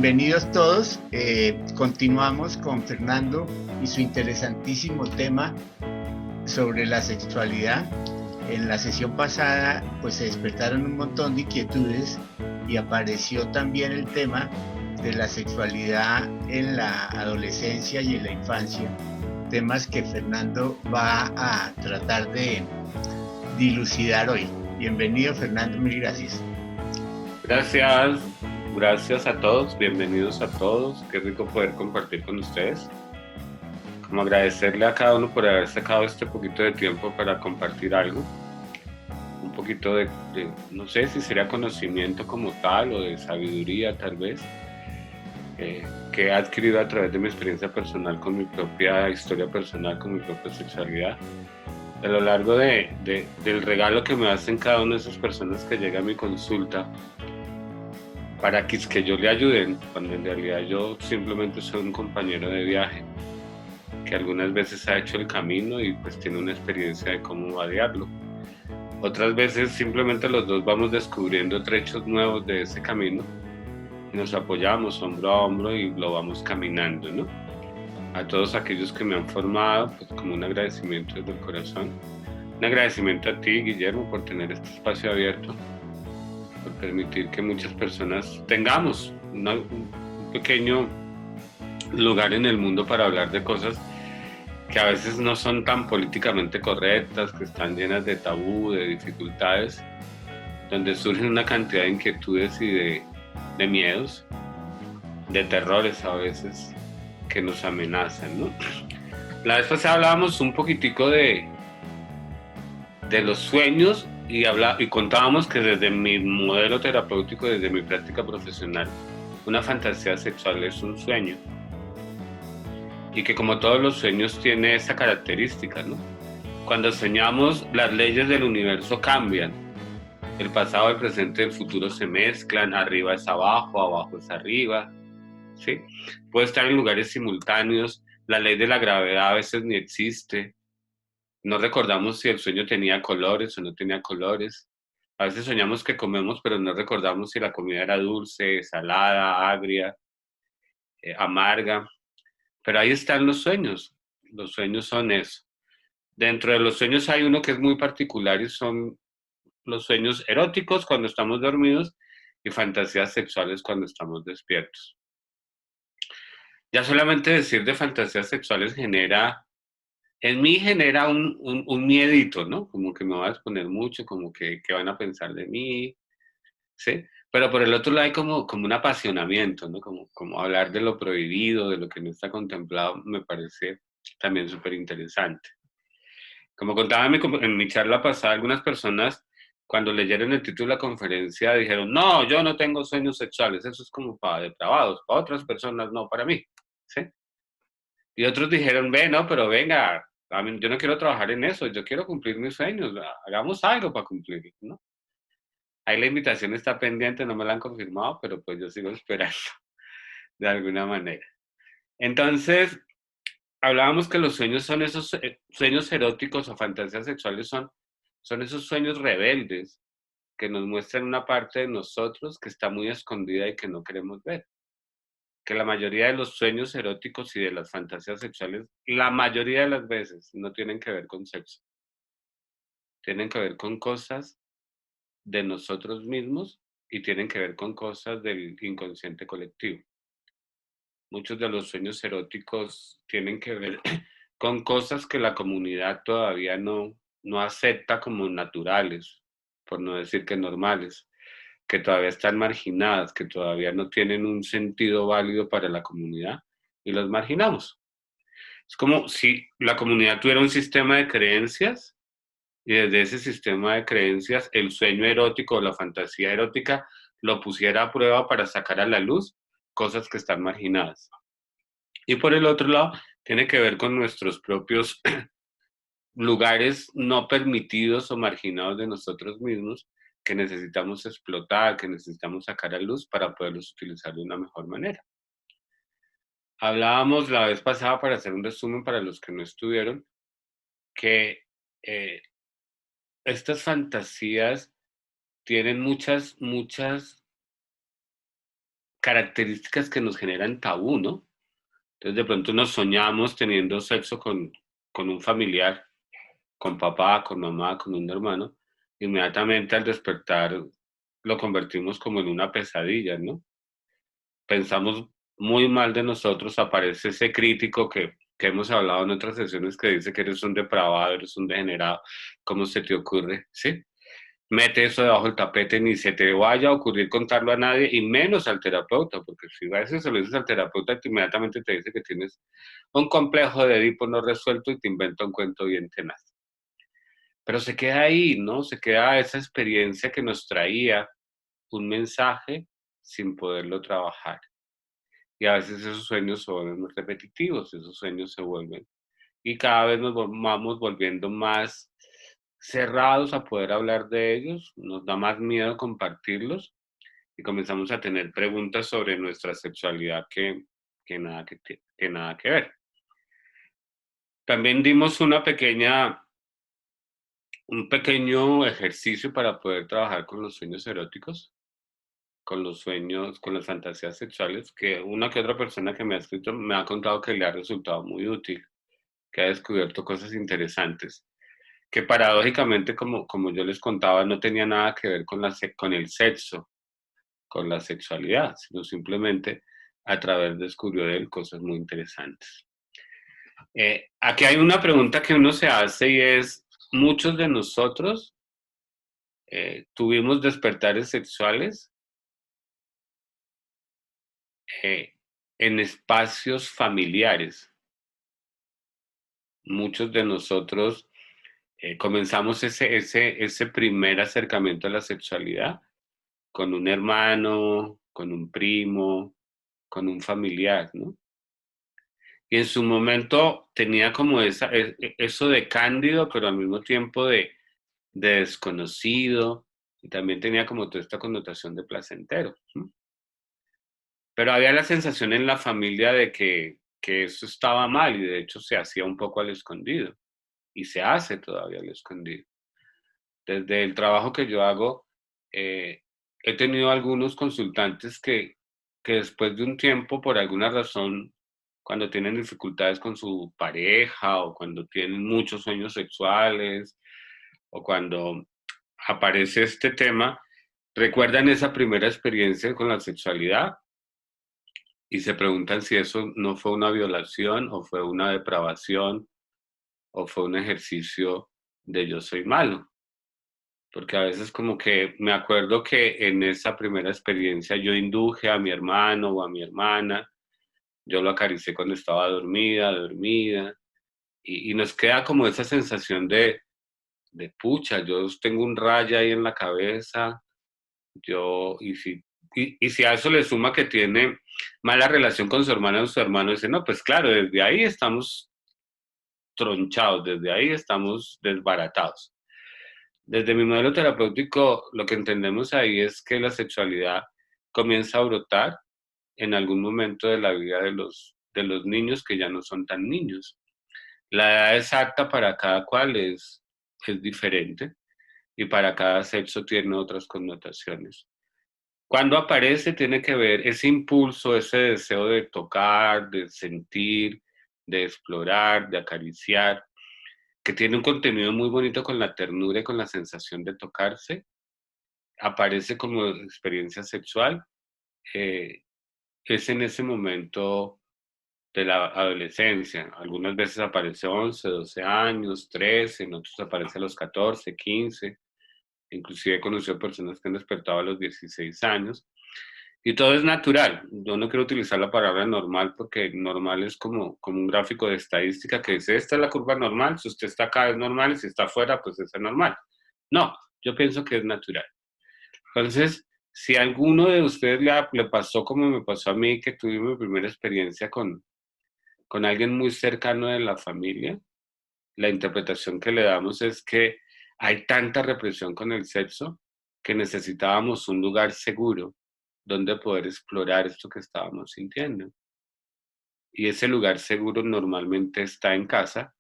Bienvenidos todos. Continuamos con Fernando y su interesantísimo tema sobre la sexualidad. En la sesión pasada pues se despertaron un montón de inquietudes y apareció también el tema de la sexualidad en la adolescencia y en la infancia, temas que Fernando va a tratar de dilucidar hoy. Bienvenido, Fernando, mil gracias. Gracias a todos, bienvenidos a todos, qué rico poder compartir con ustedes. Como agradecerle a cada uno por haber sacado este poquito de tiempo para compartir algo, un poquito de no sé si sería conocimiento como tal o de sabiduría tal vez, que he adquirido a través de mi experiencia personal con mi propia historia personal, con mi propia sexualidad. A lo largo del regalo que me hacen cada una de esas personas que llega a mi consulta, para que yo le ayuden, cuando en realidad yo simplemente soy un compañero de viaje, que algunas veces ha hecho el camino y pues tiene una experiencia de cómo vadearlo. Otras veces simplemente los dos vamos descubriendo trechos nuevos de ese camino, y nos apoyamos hombro a hombro y lo vamos caminando, ¿no? A todos aquellos que me han formado, pues como un agradecimiento desde el corazón. Un agradecimiento a ti, Guillermo, por tener este espacio abierto, por permitir que muchas personas tengamos un pequeño lugar en el mundo para hablar de cosas que a veces no son tan políticamente correctas, que están llenas de tabú, de dificultades, donde surgen una cantidad de inquietudes y de miedos, de terrores a veces que nos amenazan, ¿no? La vez pasada hablábamos un poquitico de los sueños y contábamos que desde mi modelo terapéutico, desde mi práctica profesional, una fantasía sexual es un sueño. Y que como todos los sueños tiene esa característica, ¿no? Cuando soñamos, las leyes del universo cambian. El pasado, el presente y el futuro se mezclan, arriba es abajo, abajo es arriba, ¿sí? Puede estar en lugares simultáneos, la ley de la gravedad a veces ni existe. No recordamos si el sueño tenía colores o no tenía colores. A veces soñamos que comemos, pero no recordamos si la comida era dulce, salada, agria, amarga. Pero ahí están los sueños. Los sueños son eso. Dentro de los sueños hay uno que es muy particular y son los sueños eróticos cuando estamos dormidos y fantasías sexuales cuando estamos despiertos. Ya solamente decir de fantasías sexuales en mí genera un miedito, ¿no? Como que me va a exponer mucho, como que van a pensar de mí, ¿sí? Pero por el otro lado hay como un apasionamiento, ¿no? Como hablar de lo prohibido, de lo que no está contemplado, me parece también súper interesante. Como contaba en mi charla pasada, algunas personas cuando leyeron el título de la conferencia dijeron, no, yo no tengo sueños sexuales, eso es como para depravados, para otras personas no, para mí, ¿sí? Y otros dijeron, ve, no, pero venga, a mí, yo no quiero trabajar en eso, yo quiero cumplir mis sueños, hagamos algo para cumplir, ¿no? Ahí la invitación está pendiente, no me la han confirmado, pero pues yo sigo esperando de alguna manera. Entonces, hablábamos que los sueños son esos sueños eróticos o fantasías sexuales, son esos sueños rebeldes que nos muestran una parte de nosotros que está muy escondida y que no queremos ver. Que la mayoría de los sueños eróticos y de las fantasías sexuales, la mayoría de las veces, no tienen que ver con sexo. Tienen que ver con cosas de nosotros mismos y tienen que ver con cosas del inconsciente colectivo. Muchos de los sueños eróticos tienen que ver con cosas que la comunidad todavía no acepta como naturales, por no decir que normales, que todavía están marginadas, que todavía no tienen un sentido válido para la comunidad y los marginamos. Es como si la comunidad tuviera un sistema de creencias y desde ese sistema de creencias el sueño erótico o la fantasía erótica lo pusiera a prueba para sacar a la luz cosas que están marginadas. Y por el otro lado, tiene que ver con nuestros propios lugares no permitidos o marginados de nosotros mismos que necesitamos explotar, que necesitamos sacar a luz para poderlos utilizar de una mejor manera. Hablábamos la vez pasada, para hacer un resumen para los que no estuvieron, que eh, estas fantasías tienen muchas características que nos generan tabú, ¿no? Entonces de pronto nos soñamos teniendo sexo con un familiar, con papá, con mamá, con un hermano, inmediatamente al despertar lo convertimos como en una pesadilla, ¿no? Pensamos muy mal de nosotros, aparece ese crítico que hemos hablado en otras sesiones que dice que eres un depravado, eres un degenerado, ¿cómo se te ocurre? ¿Sí? Mete eso debajo del tapete, ni se te vaya a ocurrir contarlo a nadie, y menos al terapeuta, porque si a veces se lo dices al terapeuta, inmediatamente te dice que tienes un complejo de Edipo no resuelto y te inventa un cuento bien tenaz. Pero se queda ahí, ¿no? Se queda esa experiencia que nos traía un mensaje sin poderlo trabajar. Y a veces esos sueños se vuelven muy repetitivos, esos sueños se vuelven. Y cada vez nos vamos volviendo más cerrados a poder hablar de ellos, nos da más miedo compartirlos y comenzamos a tener preguntas sobre nuestra sexualidad que nada que ver. También dimos un pequeño ejercicio para poder trabajar con los sueños eróticos, con los sueños, con las fantasías sexuales, que una que otra persona que me ha escrito me ha contado que le ha resultado muy útil, que ha descubierto cosas interesantes, que paradójicamente, como yo les contaba, no tenía nada que ver con el sexo, con la sexualidad, sino simplemente a través descubrió de él cosas muy interesantes. Aquí hay una pregunta que uno se hace y es, ¿muchos de nosotros tuvimos despertares sexuales eh, en espacios familiares? Muchos de nosotros comenzamos ese primer acercamiento a la sexualidad con un hermano, con un primo, con un familiar, ¿no? Y en su momento tenía como eso de cándido, pero al mismo tiempo de desconocido, y también tenía como toda esta connotación de placentero, ¿no? Pero había la sensación en la familia de que eso estaba mal y de hecho se hacía un poco al escondido y se hace todavía al escondido. Desde el trabajo que yo hago, eh, he tenido algunos consultantes que después de un tiempo, por alguna razón, cuando tienen dificultades con su pareja o cuando tienen muchos sueños sexuales o cuando aparece este tema, recuerdan esa primera experiencia con la sexualidad y se preguntan si eso no fue una violación o fue una depravación o fue un ejercicio de yo soy malo. Porque a veces como que me acuerdo que en esa primera experiencia yo induje a mi hermano o a mi hermana, yo lo acaricié cuando estaba dormida, y nos queda como esa sensación de pucha, yo tengo un raya ahí en la cabeza, y si a eso le suma que tiene mala relación con su hermana o su hermano, dice, no, pues claro, desde ahí estamos tronchados, desde ahí estamos desbaratados. Desde mi modelo terapéutico, lo que entendemos ahí es que la sexualidad comienza a brotar en algún momento de la vida de los niños que ya no son tan niños. La edad exacta para cada cual es diferente y para cada sexo tiene otras connotaciones. Cuando aparece tiene que ver ese impulso, ese deseo de tocar, de sentir, de explorar, de acariciar, que tiene un contenido muy bonito con la ternura y con la sensación de tocarse, aparece como experiencia sexual, eh, es en ese momento de la adolescencia. Algunas veces aparece 11, 12 años, 13, en otros aparece a los 14, 15. Inclusive he conocido personas que han despertado a los 16 años. Y todo es natural. Yo no quiero utilizar la palabra normal porque normal es como un gráfico de estadística que dice, esta es la curva normal, si usted está acá es normal y si está afuera, pues es normal. No, yo pienso que es natural. Entonces, si a alguno de ustedes le pasó como me pasó a mí, que tuve mi primera experiencia con alguien muy cercano de la familia, la interpretación que le damos es que hay tanta represión con el sexo que necesitábamos un lugar seguro donde poder explorar esto que estábamos sintiendo. Y ese lugar seguro normalmente está en casa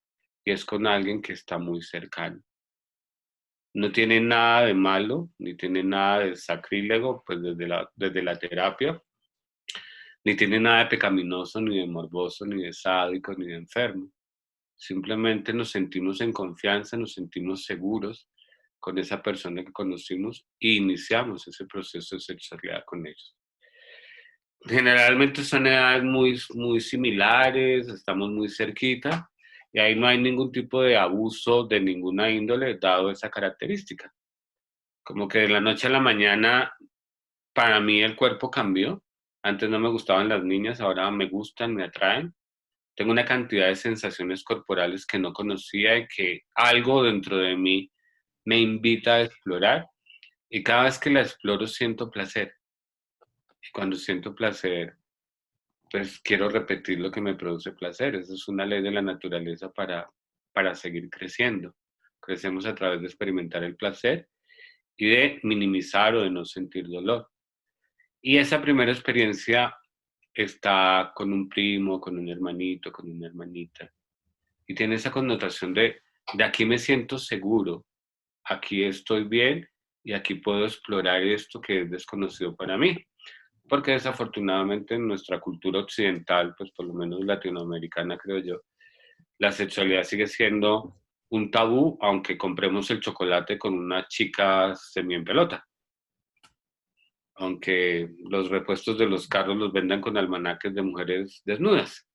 y es con alguien que está muy cercano. No tiene nada de malo, ni tiene nada de sacrílego, pues desde la terapia. ni tiene nada de pecaminoso, ni de morboso, ni de sádico, ni de enfermo. Simplemente nos sentimos en confianza, nos sentimos seguros con esa persona que conocimos e iniciamos ese proceso de sexualidad con ellos. Generalmente son edades muy similares, estamos muy cerquita y ahí no hay ningún tipo de abuso de ninguna índole dado esa característica. Como que de la noche a la mañana para mí el cuerpo cambió. Antes no me gustaban las niñas, ahora me gustan, me atraen. Tengo una cantidad de sensaciones corporales que no conocía y que algo dentro de mí me invita a explorar. Y cada vez que la exploro siento placer. Y cuando siento placer, pues quiero repetir lo que me produce placer. Esa es una ley de la naturaleza para seguir creciendo. Crecemos a través de experimentar el placer y de minimizar o de no sentir dolor. Y esa primera experiencia está con un primo, con un hermanito, con una hermanita. Y tiene esa connotación de aquí me siento seguro, aquí estoy bien y aquí puedo explorar esto que es desconocido para mí. Porque desafortunadamente en nuestra cultura occidental, pues por lo menos latinoamericana creo yo, la sexualidad sigue siendo un tabú, aunque compremos el chocolate con una chica semi en pelota. Aunque los repuestos de los carros los vendan con almanaques de mujeres desnudas.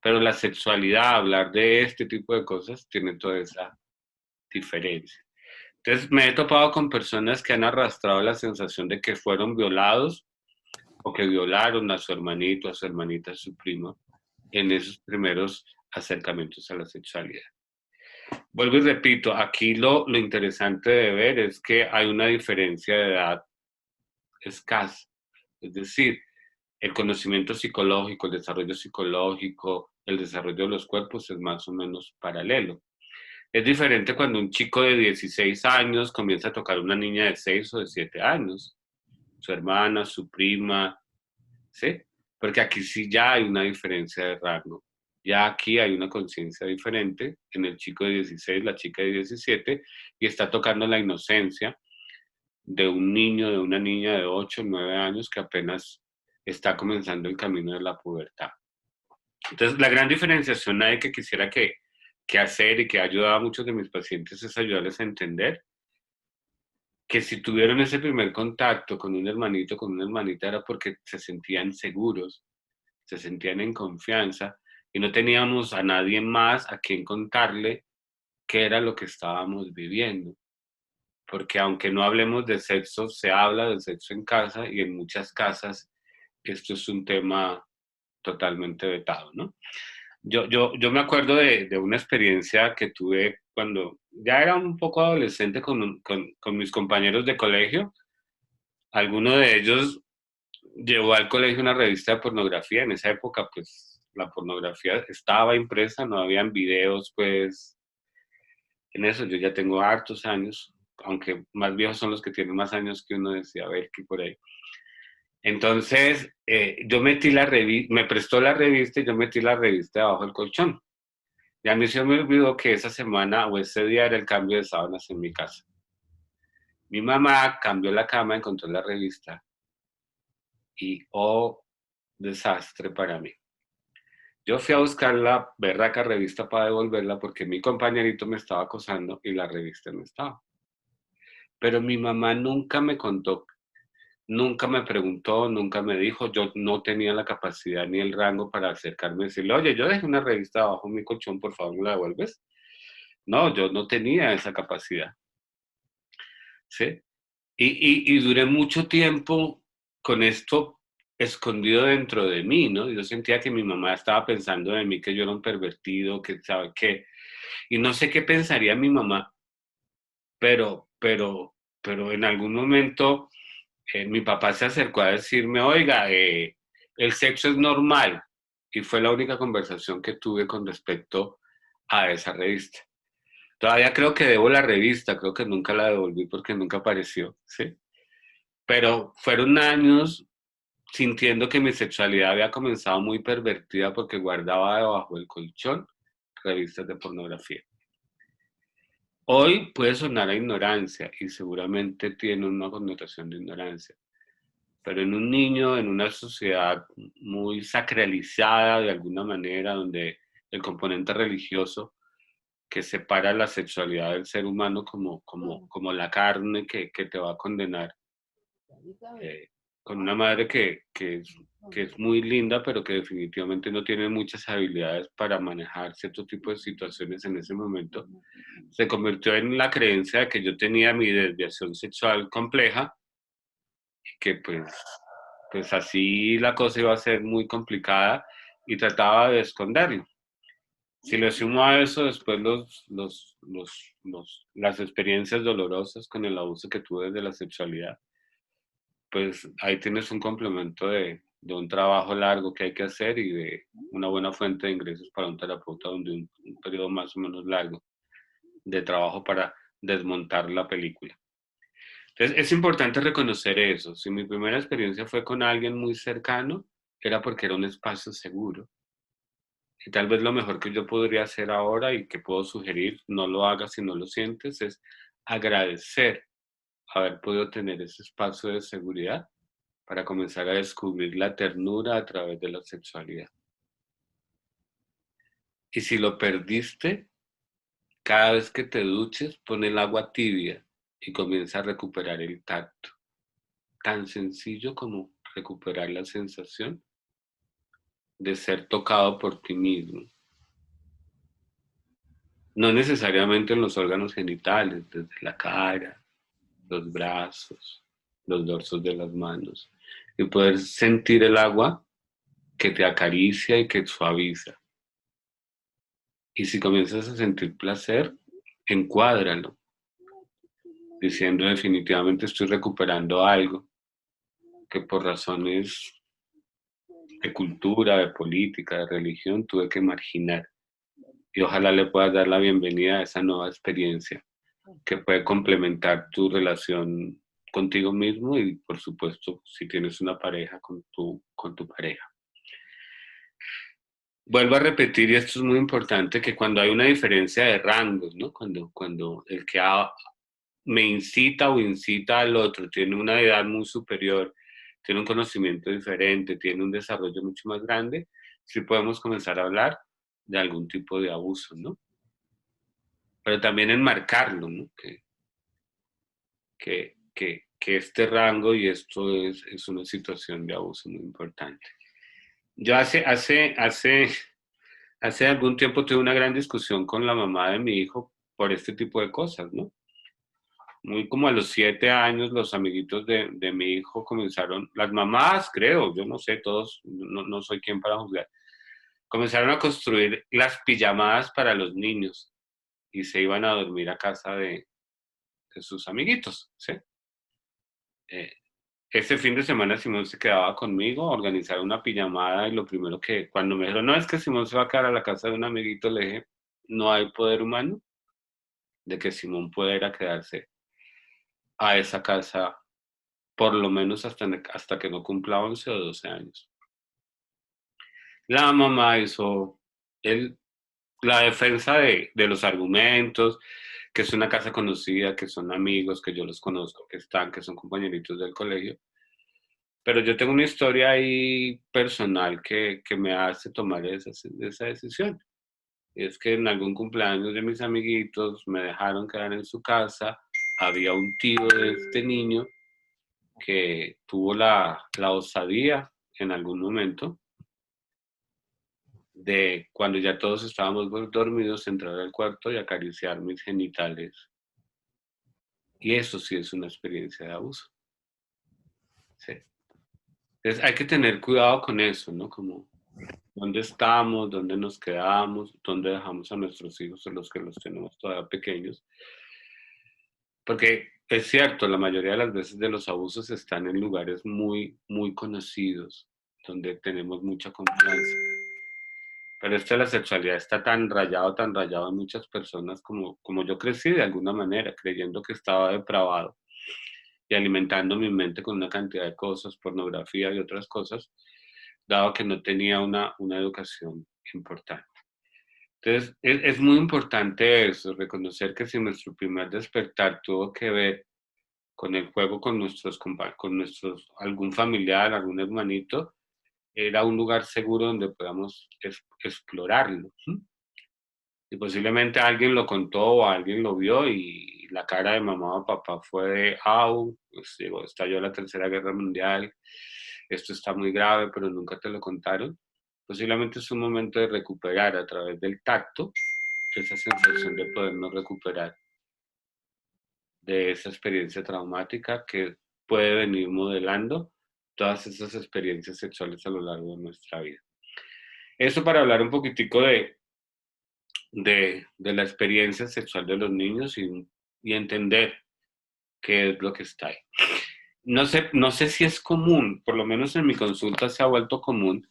Pero la sexualidad, hablar de este tipo de cosas, tiene toda esa diferencia. Entonces me he topado con personas que han arrastrado la sensación de que fueron violados o que violaron a su hermanito, a su hermanita, a su primo, en esos primeros acercamientos a la sexualidad. Vuelvo y repito, aquí lo interesante de ver es que hay una diferencia de edad escasa. Es decir, el conocimiento psicológico, el desarrollo psicológico, el desarrollo de los cuerpos es más o menos paralelo. Es diferente cuando un chico de 16 años comienza a tocar a una niña de 6 o de 7 años, su hermana, su prima, ¿sí? Porque aquí sí ya hay una diferencia de rango. Ya aquí hay una conciencia diferente en el chico de 16, la chica de 17, y está tocando la inocencia de un niño, de una niña de 8, 9 años que apenas está comenzando el camino de la pubertad. Entonces, la gran diferenciación ahí que quisiera que hacer y que ha ayudado a muchos de mis pacientes es ayudarles a entender que si tuvieron ese primer contacto con un hermanito, con una hermanita, era porque se sentían seguros, se sentían en confianza y no teníamos a nadie más a quien contarle qué era lo que estábamos viviendo. Porque aunque no hablemos de sexo, se habla del sexo en casa y en muchas casas esto es un tema totalmente vetado, ¿no? Yo me acuerdo de una experiencia que tuve cuando ya era un poco adolescente con mis compañeros de colegio. Alguno de ellos llevó al colegio una revista de pornografía. En esa época, pues, la pornografía estaba impresa, no habían videos, pues, en eso. Yo ya tengo hartos años, aunque más viejos son los que tienen más años que uno, decía, a ver, qué por ahí. Entonces, yo metí la revista, me prestó la revista y yo metí la revista debajo del colchón. Y a mí se me olvidó que esa semana o ese día era el cambio de sábanas en mi casa. Mi mamá cambió la cama, encontró la revista y, oh, desastre para mí. Yo fui a buscar la berraca revista para devolverla porque mi compañerito me estaba acosando y la revista no estaba. Pero mi mamá nunca me contó, nunca me preguntó, nunca me dijo, yo no tenía la capacidad ni el rango para acercarme y decirle, oye, yo dejé una revista abajo en mi colchón, por favor, ¿me la devuelves? No, yo no tenía esa capacidad, ¿sí? Y duré mucho tiempo con esto escondido dentro de mí, ¿no? Yo sentía que mi mamá estaba pensando de mí, que yo era un pervertido, que sabe qué. Y no sé qué pensaría mi mamá, pero en algún momento mi papá se acercó a decirme, oiga, el sexo es normal. Y fue la única conversación que tuve con respecto a esa revista. Todavía creo que debo la revista, creo que nunca la devolví porque nunca apareció, ¿sí? Pero fueron años sintiendo que mi sexualidad había comenzado muy pervertida porque guardaba debajo del colchón revistas de pornografía. Hoy puede sonar a ignorancia y seguramente tiene una connotación de ignorancia, Pero en un niño, en una sociedad muy sacralizada de alguna manera, donde el componente religioso que separa la sexualidad del ser humano como la carne que te va a condenar, eh, con una madre que es muy linda, pero que definitivamente no tiene muchas habilidades para manejar cierto tipo de situaciones en ese momento, se convirtió en la creencia de que yo tenía mi desviación sexual compleja y que pues así la cosa iba a ser muy complicada y trataba de esconderlo. Si le sumo a eso después las experiencias dolorosas con el abuso que tuve de la sexualidad, pues ahí tienes un complemento de un trabajo largo que hay que hacer y de una buena fuente de ingresos para un terapeuta donde un periodo más o menos largo de trabajo para desmontar la película. Entonces es importante reconocer eso. Si mi primera experiencia fue con alguien muy cercano, era porque era un espacio seguro. Y tal vez lo mejor que yo podría hacer ahora y que puedo sugerir, no lo hagas si no lo sientes, es agradecer haber podido tener ese espacio de seguridad para comenzar a descubrir la ternura a través de la sexualidad. Y si lo perdiste, cada vez que te duches, pon el agua tibia y comienza a recuperar el tacto. Tan sencillo como recuperar la sensación de ser tocado por ti mismo. No necesariamente en los órganos genitales, desde la cara, los brazos, los dorsos de las manos. Y poder sentir el agua que te acaricia y que suaviza. Y si comienzas a sentir placer, encuádralo, diciendo definitivamente estoy recuperando algo que por razones de cultura, de política, de religión tuve que marginar. Y ojalá le puedas dar la bienvenida a esa nueva experiencia que puede complementar tu relación contigo mismo y por supuesto si tienes una pareja con tu pareja. Vuelvo a repetir, y esto es muy importante, que cuando hay una diferencia de rangos, ¿no? Cuando el que me incita o incita al otro tiene una edad muy superior, tiene un conocimiento diferente, tiene un desarrollo mucho más grande, sí podemos comenzar a hablar de algún tipo de abuso, ¿no? Pero también enmarcarlo, ¿no? Que este rango y esto es una situación de abuso muy importante. Yo hace algún tiempo tuve una gran discusión con la mamá de mi hijo por este tipo de cosas, ¿no? Muy como a los 7 años, los amiguitos de mi hijo comenzaron, las mamás, creo, yo no sé, todos, no soy quien para juzgar, comenzaron a construir las pijamadas para los niños y se iban a dormir a casa de sus amiguitos, ¿sí? Eh, Ese fin de semana Simón se quedaba conmigo, organizar una pijamada y lo primero que cuando me dijeron, no, es que Simón se va a quedar a la casa de un amiguito, le dije, no hay poder humano de que Simón pueda ir a quedarse a esa casa por lo menos hasta que no cumpla 11 o 12 años. La mamá hizo el, la defensa de los argumentos, que es una casa conocida, que son amigos, que yo los conozco, que son compañeritos del colegio. Pero yo tengo una historia ahí personal que me hace tomar esa decisión. Y es que en algún cumpleaños de mis amiguitos me dejaron quedar en su casa. Había un tío de este niño que tuvo la osadía en algún momento de cuando ya todos estábamos dormidos, entrar al cuarto y acariciar mis genitales. Y eso sí es una experiencia de abuso. Sí. Entonces hay que tener cuidado con eso, ¿no? Como dónde estamos, dónde nos quedamos, dónde dejamos a nuestros hijos, a los que los tenemos todavía pequeños. Porque es cierto, la mayoría de las veces de los abusos están en lugares muy, muy conocidos, donde tenemos mucha confianza. Pero esto de la sexualidad está tan rayado en muchas personas como yo crecí de alguna manera, creyendo que estaba depravado y alimentando mi mente con una cantidad de cosas, pornografía y otras cosas, dado que no tenía una educación importante. Entonces, muy importante eso, reconocer que si nuestro primer despertar tuvo que ver con el juego con nuestros, algún familiar, algún hermanito, era un lugar seguro donde podamos explorarlo. Y posiblemente alguien lo contó o alguien lo vio y la cara de mamá o papá fue de, au, pues, digo, estalló la Tercera Guerra Mundial, esto está muy grave, pero nunca te lo contaron. Posiblemente es un momento de recuperar a través del tacto esa sensación de podernos recuperar de esa experiencia traumática que puede venir modelando todas esas experiencias sexuales a lo largo de nuestra vida. Eso para hablar un poquitico de la experiencia sexual de los niños y entender qué es lo que está ahí. No sé si es común, por lo menos en mi consulta se ha vuelto común,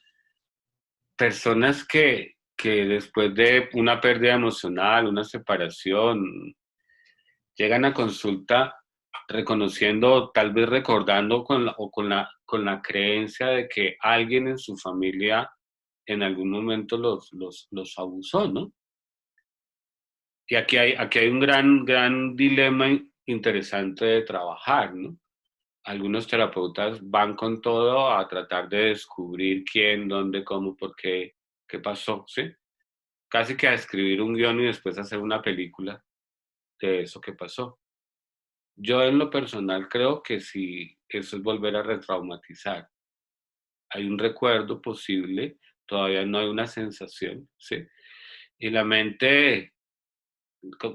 personas que después de una pérdida emocional, una separación, llegan a consulta reconociendo, tal vez recordando con la creencia de que alguien en su familia en algún momento los abusó, ¿no? Y aquí hay un gran dilema interesante de trabajar, ¿no? Algunos terapeutas van con todo a tratar de descubrir quién, dónde, cómo, por qué, qué pasó, ¿sí? Casi que a escribir un guión y después hacer una película de eso que pasó. Yo en lo personal creo que si eso es volver a retraumatizar. Hay un recuerdo posible, todavía no hay una sensación, ¿sí? Y la mente,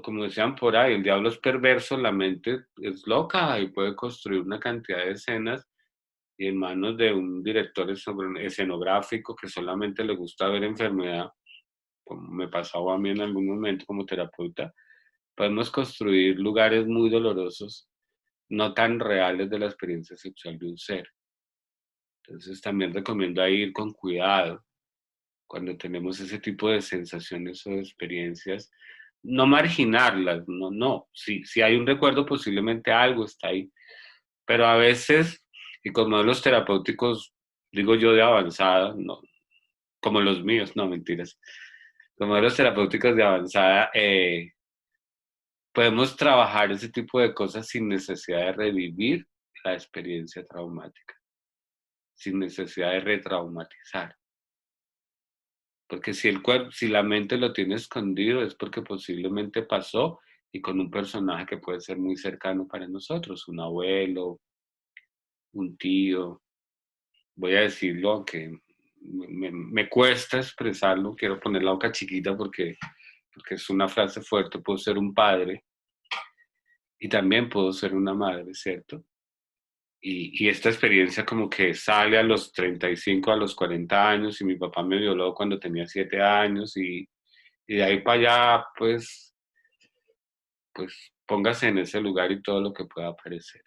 como decían por ahí, el diablo es perverso, la mente es loca y puede construir una cantidad de escenas y en manos de un director escenográfico que solamente le gusta ver enfermedad, como me pasaba a mí en algún momento como terapeuta, podemos construir lugares muy dolorosos, no tan reales de la experiencia sexual de un ser. Entonces también recomiendo ir con cuidado cuando tenemos ese tipo de sensaciones o de experiencias, no marginarlas, no. Si hay un recuerdo, posiblemente algo está ahí, pero a veces, y con modelos terapéuticos, digo yo, de avanzada, no, como los míos, no, mentiras, con modelos terapéuticos de avanzada, podemos trabajar ese tipo de cosas sin necesidad de revivir la experiencia traumática, sin necesidad de retraumatizar. Porque si la mente lo tiene escondido es porque posiblemente pasó y con un personaje que puede ser muy cercano para nosotros, un abuelo, un tío. Voy a decirlo, aunque me cuesta expresarlo, quiero poner la boca chiquita porque es una frase fuerte, puedo ser un padre y también puedo ser una madre, ¿cierto? Y esta experiencia como que sale a los 35, a los 40 años y mi papá me violó cuando tenía 7 años y de ahí para allá, pues póngase en ese lugar y todo lo que pueda aparecer.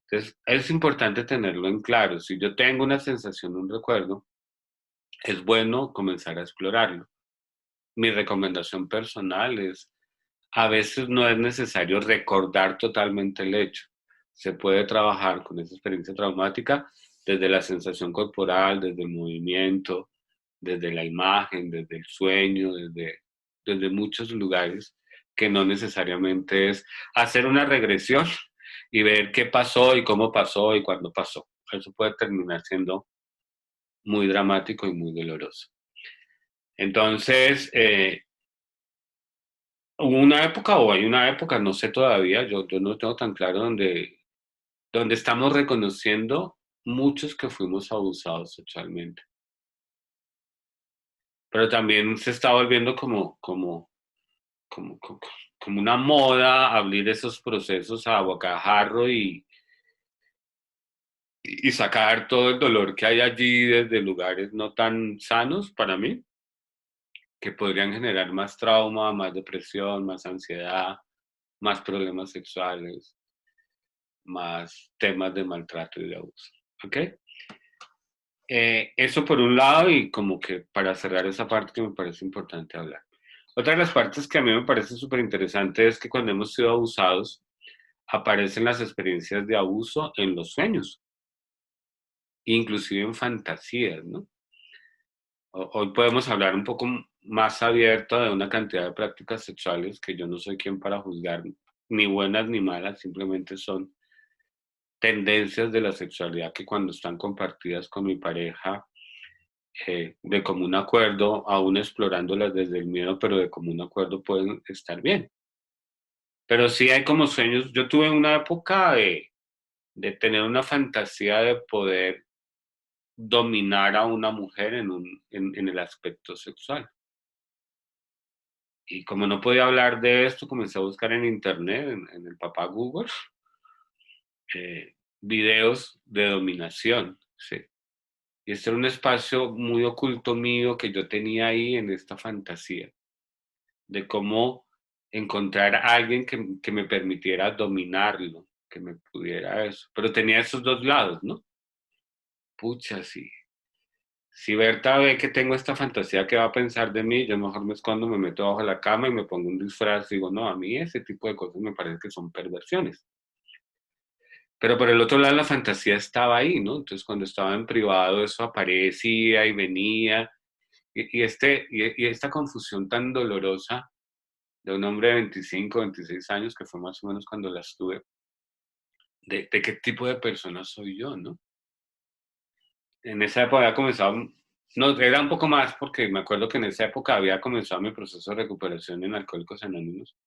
Entonces, es importante tenerlo en claro. Si yo tengo una sensación, un recuerdo, es bueno comenzar a explorarlo. Mi recomendación personal es, a veces no es necesario recordar totalmente el hecho. Se puede trabajar con esa experiencia traumática desde la sensación corporal, desde el movimiento, desde la imagen, desde el sueño, desde muchos lugares, que no necesariamente es hacer una regresión y ver qué pasó y cómo pasó y cuándo pasó. Eso puede terminar siendo muy dramático y muy doloroso. Entonces, hubo una época o hay una época, no sé todavía, yo no tengo tan claro, donde estamos reconociendo muchos que fuimos abusados sexualmente. Pero también se está volviendo como, como, como una moda abrir esos procesos a bocajarro y sacar todo el dolor que hay allí desde lugares no tan sanos para mí, que podrían generar más trauma, más depresión, más ansiedad, más problemas sexuales, más temas de maltrato y de abuso. ¿Ok? Eso por un lado y como que para cerrar esa parte que me parece importante hablar. Otra de las partes que a mí me parece súper interesante es que cuando hemos sido abusados, aparecen las experiencias de abuso en los sueños, inclusive en fantasías, ¿no? Hoy podemos hablar un poco más abierto de una cantidad de prácticas sexuales que yo no soy quien para juzgar, ni buenas ni malas, simplemente son. tendencias de la sexualidad que cuando están compartidas con mi pareja, de común acuerdo, aún explorándolas desde el miedo, pero de común acuerdo pueden estar bien. Pero sí hay como sueños. Yo tuve una época de tener una fantasía de poder dominar a una mujer en el aspecto sexual. Y como no podía hablar de esto, comencé a buscar en internet, en el papá Google, videos de dominación, ¿sí? Y este era un espacio muy oculto mío que yo tenía ahí en esta fantasía de cómo encontrar a alguien que me permitiera dominarlo, que me pudiera eso. Pero tenía esos dos lados, ¿no? Pucha, sí. Si Berta ve que tengo esta fantasía que va a pensar de mí, yo mejor me escondo, me meto bajo la cama y me pongo un disfraz y digo, no, a mí ese tipo de cosas me parece que son perversiones. Pero por el otro lado, la fantasía estaba ahí, ¿no? Entonces, cuando estaba en privado, eso aparecía y venía. Y esta confusión tan dolorosa de un hombre de 25, 26 años, que fue más o menos cuando las tuve, de qué tipo de persona soy yo, ¿no? En esa época había comenzado, no, era un poco más porque me acuerdo que en esa época había comenzado mi proceso de recuperación en Alcohólicos Anónimos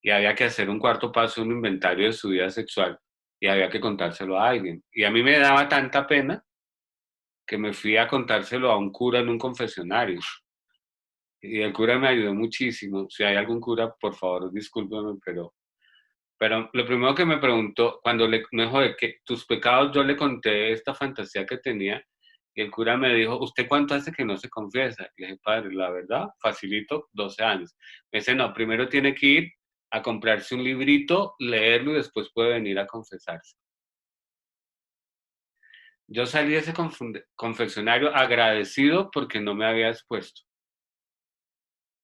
y había que hacer un cuarto paso, un inventario de su vida sexual y había que contárselo a alguien. Y a mí me daba tanta pena que me fui a contárselo a un cura en un confesionario. Y el cura me ayudó muchísimo. Si hay algún cura, por favor, discúlpeme, pero lo primero que me preguntó, cuando me dijo de que tus pecados, yo le conté esta fantasía que tenía, y el cura me dijo, ¿usted cuánto hace que no se confiesa? Y le dije, padre, la verdad, facilito, 12 años. Me dice, no, primero tiene que ir a comprarse un librito, leerlo y después puede venir a confesarse. Yo salí de ese confesionario agradecido porque no me había expuesto,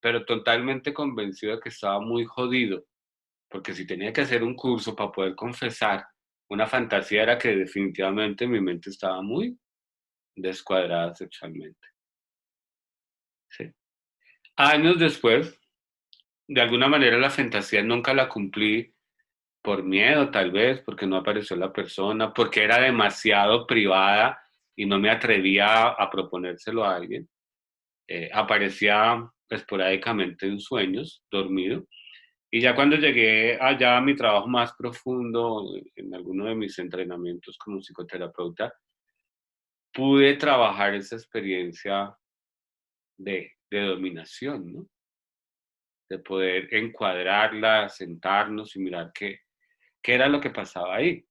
pero totalmente convencido de que estaba muy jodido, porque si tenía que hacer un curso para poder confesar, una fantasía era que definitivamente mi mente estaba muy descuadrada sexualmente. ¿Sí? Años después, de alguna manera la fantasía nunca la cumplí por miedo, tal vez, porque no apareció la persona, porque era demasiado privada y no me atrevía a proponérselo a alguien. Aparecía esporádicamente en sueños, dormido. Y ya cuando llegué allá a mi trabajo más profundo, en alguno de mis entrenamientos como psicoterapeuta, pude trabajar esa experiencia de dominación, ¿no? De poder encuadrarla, sentarnos y mirar qué era lo que pasaba ahí.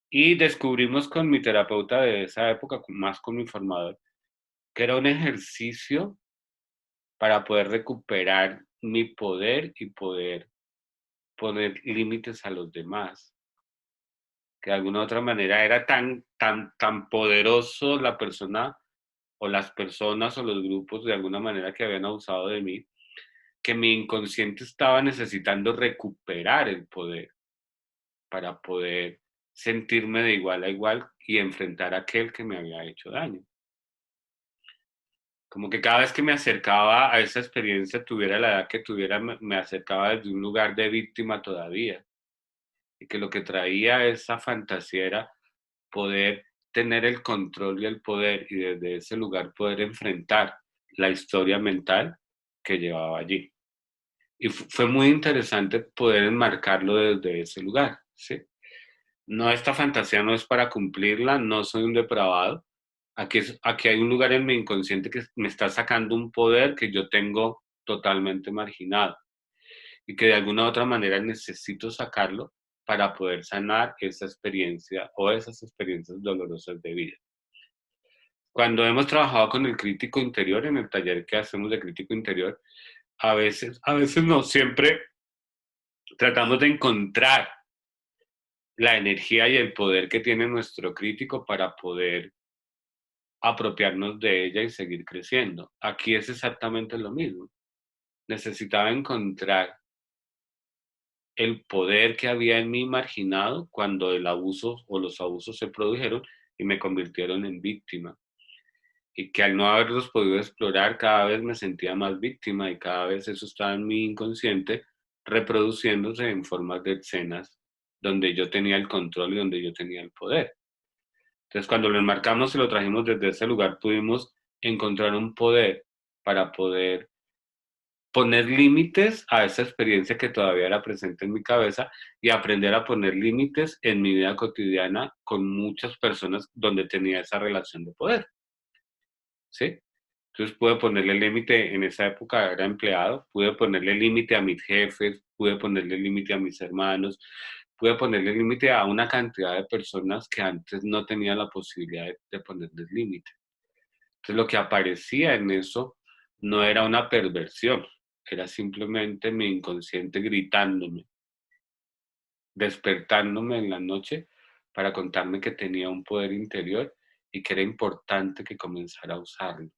Y descubrimos con mi terapeuta de esa época, más con mi formador, que era un ejercicio para poder recuperar mi poder y poder poner límites a los demás, que de alguna otra manera era tan poderoso la persona o las personas o los grupos de alguna manera que habían abusado de mí, que mi inconsciente estaba necesitando recuperar el poder para poder sentirme de igual a igual y enfrentar a aquel que me había hecho daño. Como que cada vez que me acercaba a esa experiencia, tuviera la edad que tuviera, me acercaba desde un lugar de víctima todavía. Y que lo que traía esa fantasía era poder tener el control y el poder y desde ese lugar poder enfrentar la historia mental que llevaba allí. Y fue muy interesante poder enmarcarlo desde ese lugar, ¿sí? No, esta fantasía no es para cumplirla, no soy un depravado. Aquí hay un lugar en mi inconsciente que me está sacando un poder que yo tengo totalmente marginado y que de alguna u otra manera necesito sacarlo para poder sanar esa experiencia o esas experiencias dolorosas de vida. Cuando hemos trabajado con el crítico interior, en el taller que hacemos de crítico interior, a veces no, siempre tratamos de encontrar la energía y el poder que tiene nuestro crítico para poder apropiarnos de ella y seguir creciendo. Aquí es exactamente lo mismo. Necesitaba encontrar el poder que había en mí marginado cuando el abuso o los abusos se produjeron y me convirtieron en víctima. Y que al no haberlos podido explorar, cada vez me sentía más víctima y cada vez eso estaba en mi inconsciente reproduciéndose en formas de escenas donde yo tenía el control y donde yo tenía el poder. Entonces, cuando lo enmarcamos y lo trajimos desde ese lugar, pudimos encontrar un poder para poder poner límites a esa experiencia que todavía era presente en mi cabeza y aprender a poner límites en mi vida cotidiana con muchas personas donde tenía esa relación de poder, ¿sí? Entonces pude ponerle límite, en esa época era empleado, pude ponerle límite a mis jefes, pude ponerle límite a mis hermanos, pude ponerle límite a una cantidad de personas que antes no tenía la posibilidad de ponerles límite. Entonces lo que aparecía en eso no era una perversión, era simplemente mi inconsciente gritándome, despertándome en la noche para contarme que tenía un poder interior y que era importante que comenzara a usarlo,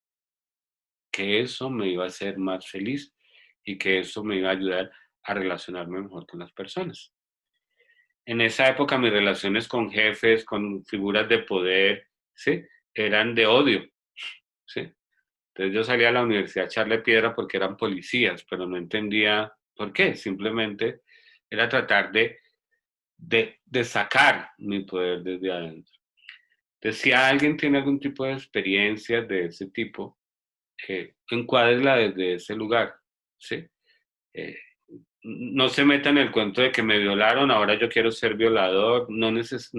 que eso me iba a hacer más feliz y que eso me iba a ayudar a relacionarme mejor con las personas. En esa época mis relaciones con jefes, con figuras de poder, ¿sí? Eran de odio, ¿sí? Entonces yo salía a la universidad a echarle piedra porque eran policías, pero no entendía por qué. Simplemente era tratar de sacar mi poder desde adentro. Entonces, si alguien tiene algún tipo de experiencia de ese tipo, encuádrela desde ese lugar, ¿sí? Eh, no se meta en el cuento de que me violaron, ahora yo quiero ser violador, no es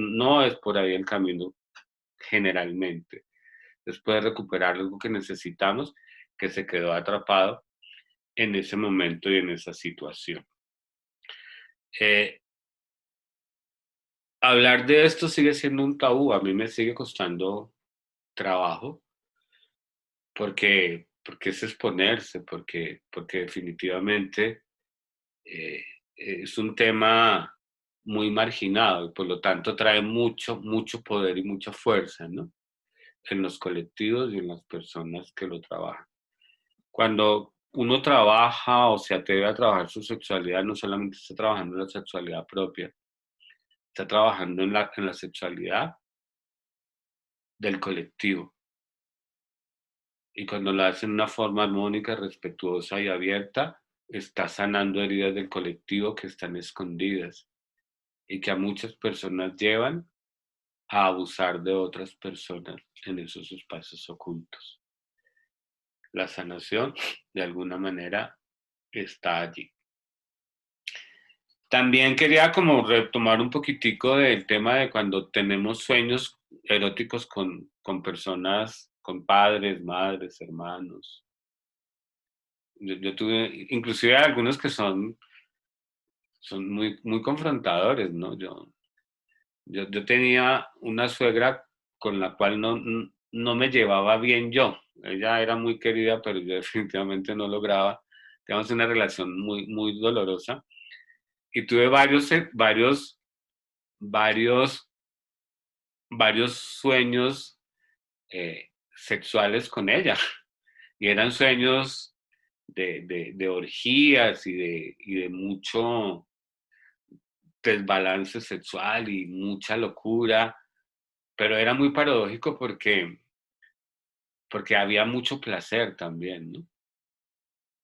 por ahí el camino generalmente. Después de recuperar algo que necesitamos, que se quedó atrapado en ese momento y en esa situación. Eh, Hablar de esto sigue siendo un tabú, a mí me sigue costando trabajo porque es exponerse, porque definitivamente eh, es un tema muy marginado y por lo tanto trae mucho, mucho poder y mucha fuerza, ¿no? En los colectivos y en las personas que lo trabajan. Cuando uno trabaja o se atreve a trabajar su sexualidad, no solamente está trabajando en la sexualidad propia, está trabajando en la sexualidad del colectivo. Y cuando lo hace de una forma armónica, respetuosa y abierta, está sanando heridas del colectivo que están escondidas y que a muchas personas llevan a abusar de otras personas en esos espacios ocultos. La sanación, de alguna manera, está allí. También quería como retomar un poquitico del tema de cuando tenemos sueños eróticos con personas, con padres, madres, hermanos. Yo tuve, inclusive algunos que son muy, muy confrontadores, ¿no? Yo tenía una suegra con la cual no me llevaba bien yo. Ella era muy querida, pero yo definitivamente no lograba. Teníamos una relación muy, muy dolorosa. Y tuve varios, varios sueños sexuales con ella. Y eran sueños de orgías y de mucho desbalance sexual y mucha locura, pero era muy paradójico porque había mucho placer también, ¿no?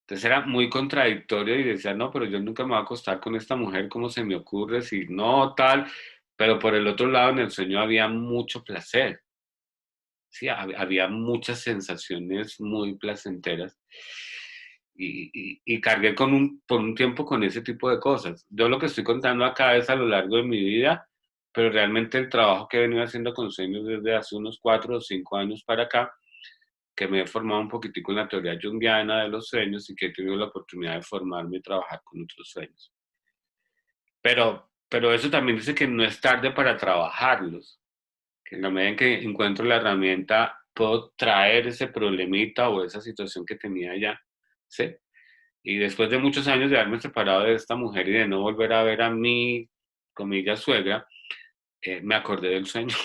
Entonces era muy contradictorio y decía, no, pero yo nunca me voy a acostar con esta mujer, ¿cómo se me ocurre? Si no, tal, pero por el otro lado en el sueño había mucho placer, sí, había muchas sensaciones muy placenteras y cargué por un tiempo con ese tipo de cosas. Yo lo que estoy contando acá es a lo largo de mi vida, pero realmente el trabajo que he venido haciendo con sueños desde hace unos 4 o 5 años para acá, que me he formado un poquitico en la teoría junguiana de los sueños y que he tenido la oportunidad de formarme y trabajar con otros sueños. Pero eso también dice que no es tarde para trabajarlos, que en la medida en que encuentro la herramienta, puedo traer ese problemita o esa situación que tenía ya, ¿sí? Y después de muchos años de haberme separado de esta mujer y de no volver a ver a mi, comillas, suegra, me acordé del sueño,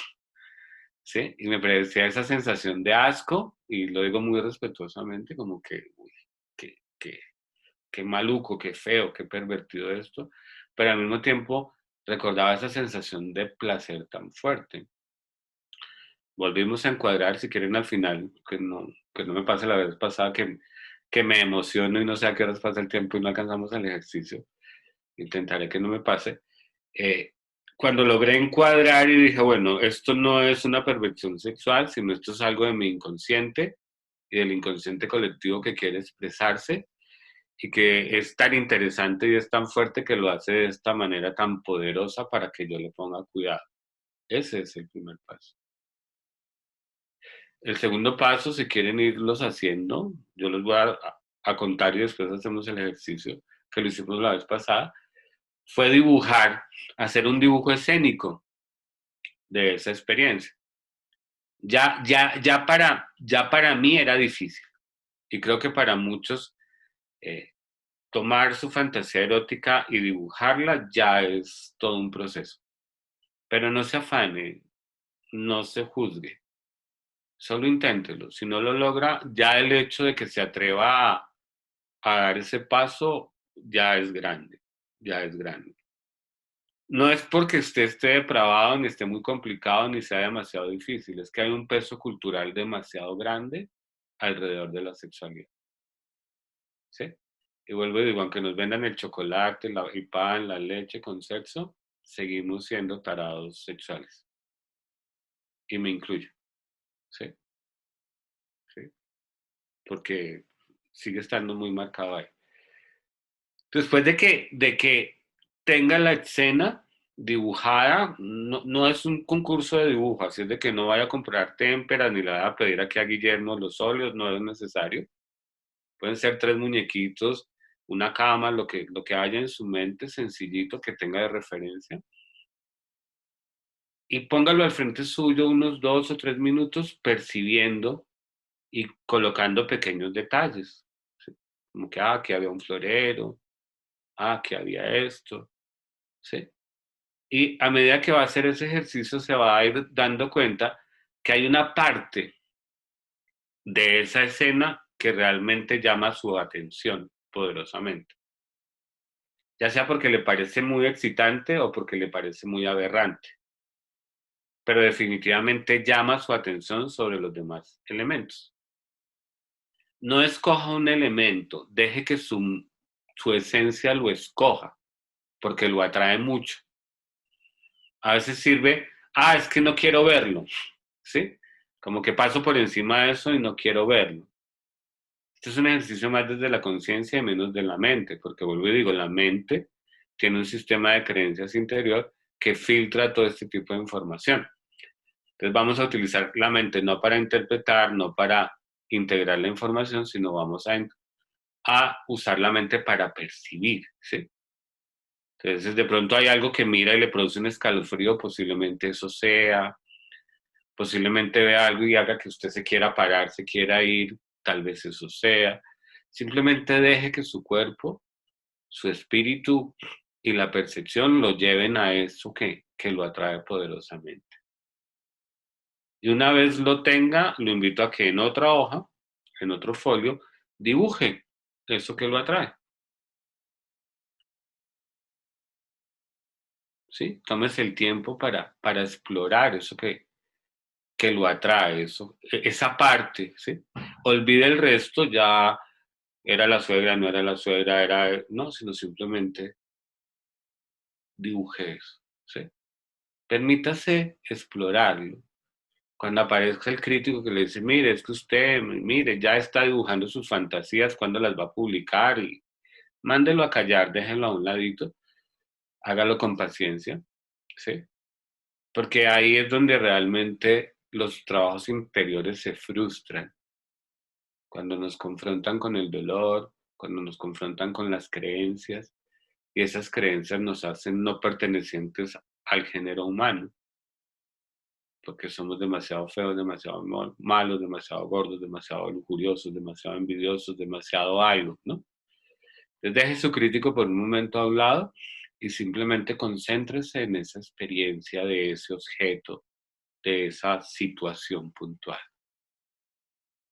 ¿sí? Y me parecía esa sensación de asco, y lo digo muy respetuosamente, como que, uy, qué, qué maluco, qué feo, qué pervertido esto, pero al mismo tiempo recordaba esa sensación de placer tan fuerte. Volvimos a encuadrar, si quieren al final, que no me pase la vez pasada que me emociono y no sé a qué horas pasa el tiempo y no alcanzamos el ejercicio. Intentaré que no me pase. Cuando logré encuadrar y dije, bueno, esto no es una perversión sexual, sino esto es algo de mi inconsciente y del inconsciente colectivo que quiere expresarse y que es tan interesante y es tan fuerte que lo hace de esta manera tan poderosa para que yo le ponga cuidado. Ese es el primer paso. El segundo paso, si quieren irlos haciendo, yo los voy a contar y después hacemos el ejercicio que lo hicimos la vez pasada, fue dibujar, hacer un dibujo escénico de esa experiencia. Ya para mí era difícil y creo que para muchos eh, tomar su fantasía erótica y dibujarla ya es todo un proceso. Pero no se afane, no se juzgue, solo inténtelo. Si no lo logra, ya el hecho de que se atreva a dar ese paso ya es grande, ya es grande. No es porque usted esté depravado, ni esté muy complicado, ni sea demasiado difícil, es que hay un peso cultural demasiado grande alrededor de la sexualidad, ¿sí? Y vuelvo y digo, aunque nos vendan el chocolate, el pan, la leche con sexo, seguimos siendo tarados sexuales. Y me incluyo, ¿sí? ¿Sí? Porque sigue estando muy marcado ahí. Después de que tenga la escena dibujada, no es un concurso de dibujo, así es de que no vaya a comprar témperas ni le vaya a pedir aquí a Guillermo los óleos, no es necesario. Pueden ser 3 muñequitos, una cama, lo que haya en su mente, sencillito, que tenga de referencia. Y póngalo al frente suyo unos 2 o 3 minutos percibiendo y colocando pequeños detalles. ¿Sí? Como que, aquí había un florero, aquí había esto, ¿sí? Y a medida que va a hacer ese ejercicio se va a ir dando cuenta que hay una parte de esa escena que realmente llama su atención poderosamente. Ya sea porque le parece muy excitante o porque le parece muy aberrante, pero definitivamente llama su atención sobre los demás elementos. No escoja un elemento, deje que su esencia lo escoja, porque lo atrae mucho. A veces sirve, es que no quiero verlo, ¿sí? Como que paso por encima de eso y no quiero verlo. Este es un ejercicio más desde la conciencia y menos de la mente, porque vuelvo y digo, la mente tiene un sistema de creencias interior que filtra todo este tipo de información. Entonces vamos a utilizar la mente no para interpretar, no para integrar la información, sino vamos a usar la mente para percibir, ¿sí? Entonces de pronto hay algo que mira y le produce un escalofrío, posiblemente eso sea, posiblemente vea algo y haga que usted se quiera parar, se quiera ir, tal vez eso sea. Simplemente deje que su cuerpo, su espíritu y la percepción lo lleven a eso que lo atrae poderosamente. Y una vez lo tenga, lo invito a que en otra hoja, en otro folio, dibuje eso que lo atrae. ¿Sí? Tómese el tiempo para explorar eso que lo atrae, esa parte, ¿sí? Olvide el resto, ya era la suegra, no era la suegra, no, sino simplemente dibujé eso, ¿sí? Permítase explorarlo. Cuando aparezca el crítico que le dice, mire, es que usted, mire, ya está dibujando sus fantasías, ¿cuándo las va a publicar? Y mándelo a callar, déjenlo a un ladito, hágalo con paciencia, ¿sí? Porque ahí es donde realmente los trabajos interiores se frustran, cuando nos confrontan con el dolor, cuando nos confrontan con las creencias, y esas creencias nos hacen no pertenecientes al género humano, porque somos demasiado feos, demasiado malos, demasiado gordos, demasiado lujuriosos, demasiado envidiosos, demasiado algo, ¿no? Entonces deje su crítico por un momento a un lado y simplemente concéntrese en esa experiencia de ese objeto, de esa situación puntual.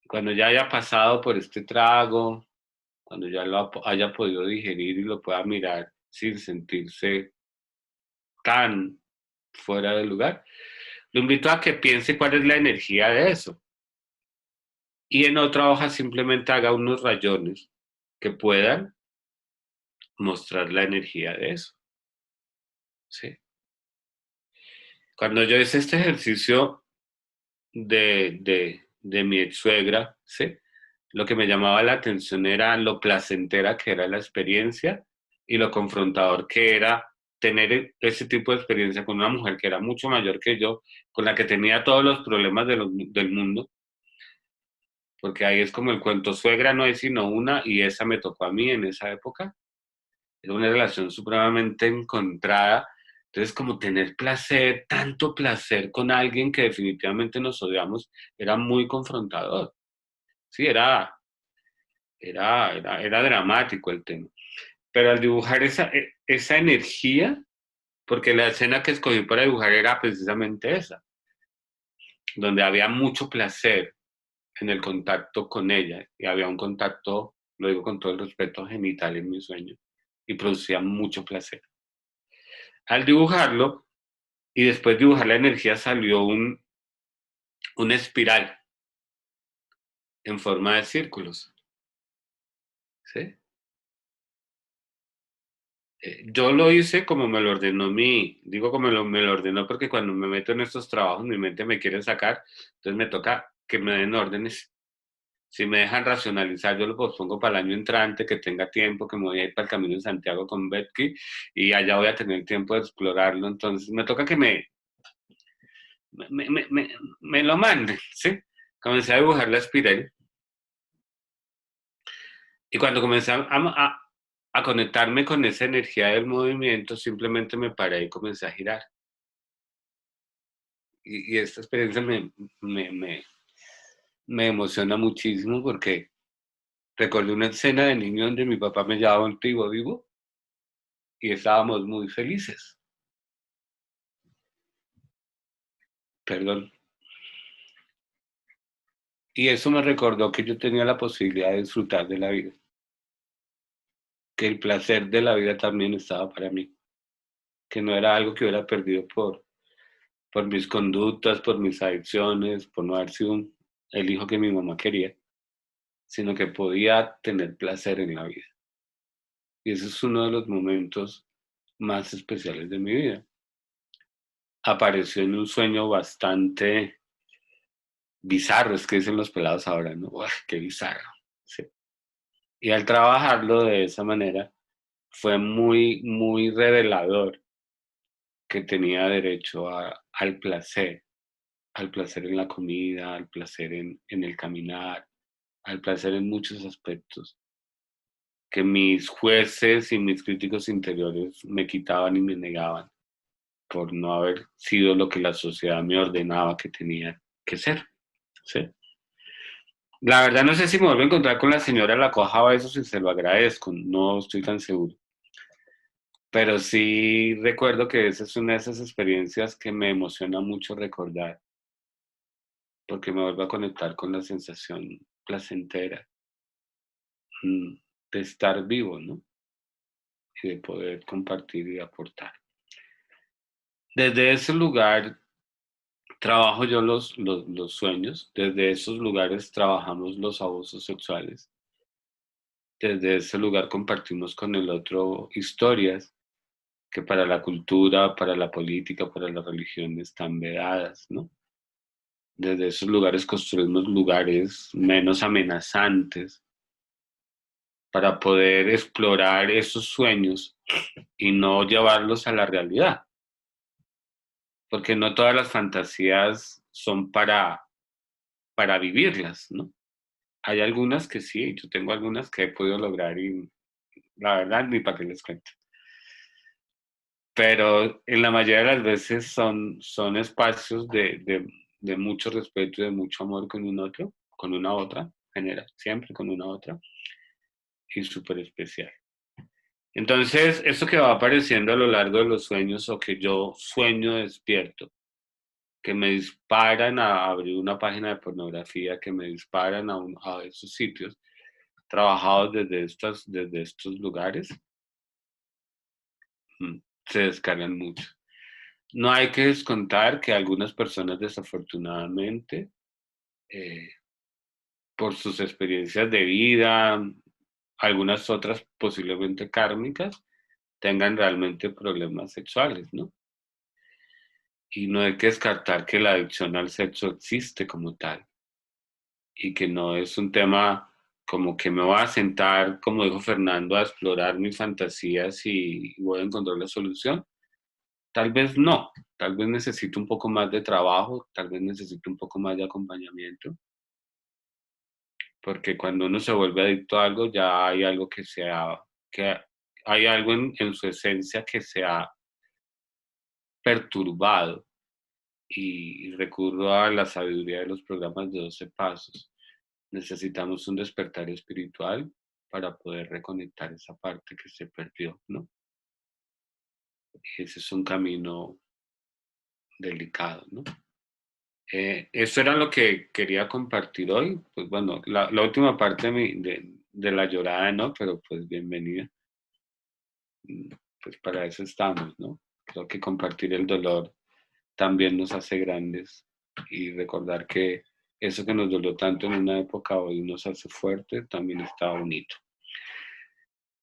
Cuando ya haya pasado por este trago, cuando ya lo haya podido digerir y lo pueda mirar sin sentirse tan fuera de lugar, lo invito a que piense cuál es la energía de eso. Y en otra hoja simplemente haga unos rayones que puedan mostrar la energía de eso. ¿Sí? Cuando yo hice este ejercicio de mi ex suegra, ¿sí? Lo que me llamaba la atención era lo placentera que era la experiencia y lo confrontador que era tener ese tipo de experiencia con una mujer que era mucho mayor que yo, con la que tenía todos los problemas del mundo, porque ahí es como el cuento, suegra no hay sino una y esa me tocó a mí en esa época. Era una relación supremamente encontrada. Entonces, como tener placer, tanto placer con alguien que definitivamente nos odiamos, era muy confrontador. Sí, era dramático el tema. Pero al dibujar esa energía, porque la escena que escogí para dibujar era precisamente esa, donde había mucho placer en el contacto con ella, y había un contacto, lo digo con todo el respeto, genital en mi sueño, y producía mucho placer. Al dibujarlo, y después de dibujar la energía, salió una espiral en forma de círculos, ¿sí? Yo lo hice como me lo ordenó digo como me lo ordenó porque cuando me meto en estos trabajos mi mente me quiere sacar, entonces me toca que me den órdenes. Si me dejan racionalizar, yo lo pospongo para el año entrante, que tenga tiempo, que me voy a ir para el Camino de Santiago con Betty y allá voy a tener tiempo de explorarlo. Entonces me toca que me lo manden, ¿sí? Comencé a dibujar la espiral y cuando comencé a conectarme con esa energía del movimiento, simplemente me paré y comencé a girar. Y esta experiencia me, me, me emociona muchísimo porque recordé una escena de niño donde mi papá me llevaba un trigo vivo y estábamos muy felices. Perdón. Y eso me recordó que yo tenía la posibilidad de disfrutar de la vida, que el placer de la vida también estaba para mí, que no era algo que hubiera perdido por mis conductas, por mis adicciones, por no haber sido el hijo que mi mamá quería, sino que podía tener placer en la vida. Y ese es uno de los momentos más especiales de mi vida. Apareció en un sueño bastante bizarro, es que dicen los pelados ahora, ¿no? ¡Uy, qué bizarro! Sí. Y al trabajarlo de esa manera, fue muy, muy revelador que tenía derecho al placer en la comida, al placer en el caminar, al placer en muchos aspectos, que mis jueces y mis críticos interiores me quitaban y me negaban por no haber sido lo que la sociedad me ordenaba que tenía que ser, ¿sí? La verdad no sé si me vuelvo a encontrar con la señora, la coja a besos y se lo agradezco, no estoy tan seguro. Pero sí recuerdo que esa es una de esas experiencias que me emociona mucho recordar, porque me vuelvo a conectar con la sensación placentera mm, de estar vivo, ¿no? Y de poder compartir y aportar. Desde ese lugar trabajo yo los sueños, desde esos lugares trabajamos los abusos sexuales, desde ese lugar compartimos con el otro historias que para la cultura, para la política, para la religión están vedadas, ¿no? Desde esos lugares construimos lugares menos amenazantes para poder explorar esos sueños y no llevarlos a la realidad, porque no todas las fantasías son para vivirlas, ¿no? Hay algunas que sí, yo tengo algunas que he podido lograr y la verdad ni para qué les cuento. Pero en la mayoría de las veces son espacios de mucho respeto y de mucho amor con un otro, con una otra, genera siempre con una otra, y súper especial. Entonces, eso que va apareciendo a lo largo de los sueños o que yo sueño despierto, que me disparan a abrir una página de pornografía, que me disparan a esos sitios, trabajados desde estos lugares, se descargan mucho. No hay que descontar que algunas personas desafortunadamente, eh, por sus experiencias de vida, algunas otras posiblemente kármicas, tengan realmente problemas sexuales, ¿no? Y no hay que descartar que la adicción al sexo existe como tal y que no es un tema como que me voy a sentar, como dijo Fernando, a explorar mis fantasías y voy a encontrar la solución. Tal vez no, tal vez necesito un poco más de trabajo, tal vez necesito un poco más de acompañamiento, porque cuando uno se vuelve adicto a algo, ya hay algo que hay algo en su esencia que se ha perturbado y recurro a la sabiduría de los programas de 12 pasos. Necesitamos un despertar espiritual para poder reconectar esa parte que se perdió, ¿no? Y ese es un camino delicado, ¿no? Eso era lo que quería compartir hoy. Pues bueno, la última parte de la llorada, ¿no? Pero pues bienvenida. Pues para eso estamos, ¿no? Creo que compartir el dolor también nos hace grandes y recordar que eso que nos dolió tanto en una época hoy nos hace fuerte, también está bonito.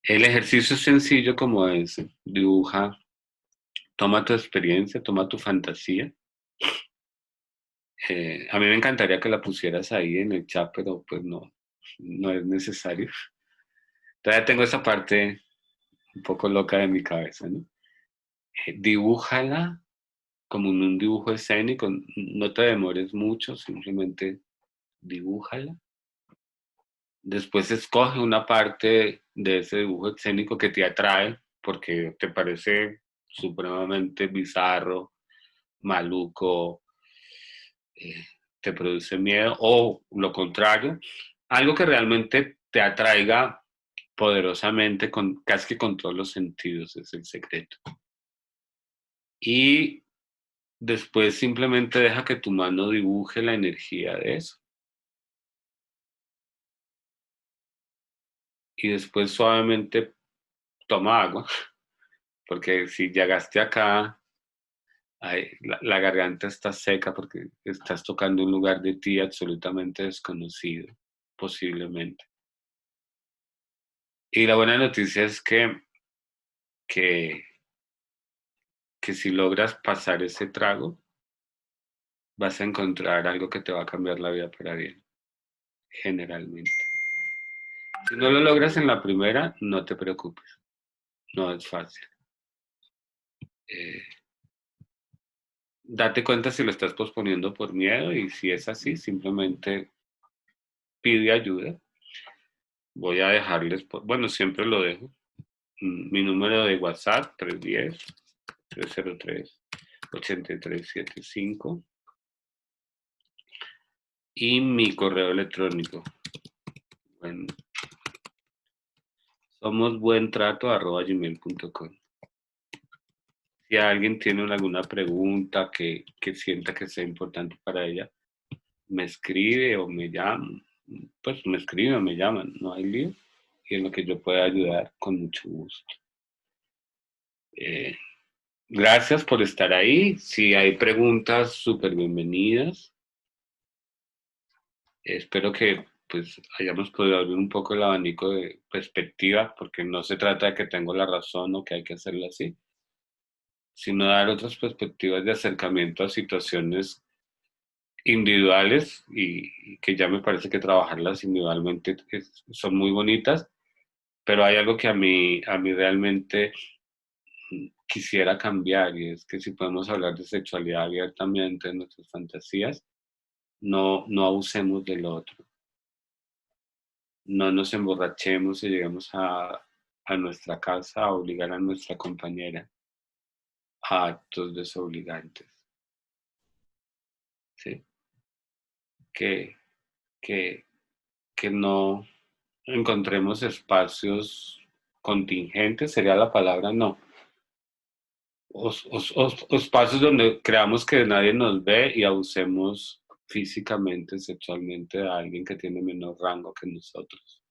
El ejercicio es sencillo como ese, dibuja, toma tu experiencia, toma tu fantasía. A mí me encantaría que la pusieras ahí en el chat, pero pues no, no es necesario. Todavía tengo esa parte un poco loca de mi cabeza, ¿no? Dibújala como en un dibujo escénico, no te demores mucho, simplemente dibújala. Después escoge una parte de ese dibujo escénico que te atrae porque te parece supremamente bizarro, maluco, eh, te produce miedo o lo contrario, algo que realmente te atraiga poderosamente con casi que con todos los sentidos es el secreto. Y después simplemente deja que tu mano dibuje la energía de eso. Y después suavemente toma agua, porque si llegaste acá, la garganta está seca porque estás tocando un lugar de ti absolutamente desconocido, posiblemente. Y la buena noticia es que, que si logras pasar ese trago, vas a encontrar algo que te va a cambiar la vida para bien, generalmente. Si no lo logras en la primera, no te preocupes, no es fácil. Eh, Date cuenta si lo estás posponiendo por miedo y si es así, simplemente pide ayuda. Voy a dejarles, bueno, siempre lo dejo. Mi número de WhatsApp, 310-303-8375. Y mi correo electrónico. Bueno, somosbuentrato@gmail.com. Si alguien tiene alguna pregunta que sienta que sea importante para ella, me escribe o me llama. Pues me escribe o me llaman, no hay lío. Y en lo que yo pueda ayudar, con mucho gusto. Eh, Gracias por estar ahí. Si hay preguntas, súper bienvenidas. Espero que pues hayamos podido abrir un poco el abanico de perspectiva, porque no se trata de que tengo la razón o que hay que hacerlo así, sino dar otras perspectivas de acercamiento a situaciones individuales y que ya me parece que trabajarlas individualmente son muy bonitas, pero hay algo que a mí realmente quisiera cambiar y es que si podemos hablar de sexualidad abiertamente en nuestras fantasías, no abusemos del otro, no nos emborrachemos y lleguemos a nuestra casa a obligar a nuestra compañera a actos desobligantes, ¿sí? Que, que, que no encontremos espacios contingentes, sería la palabra, no. O espacios donde creamos que nadie nos ve y abusemos físicamente, sexualmente de alguien que tiene menor rango que nosotros.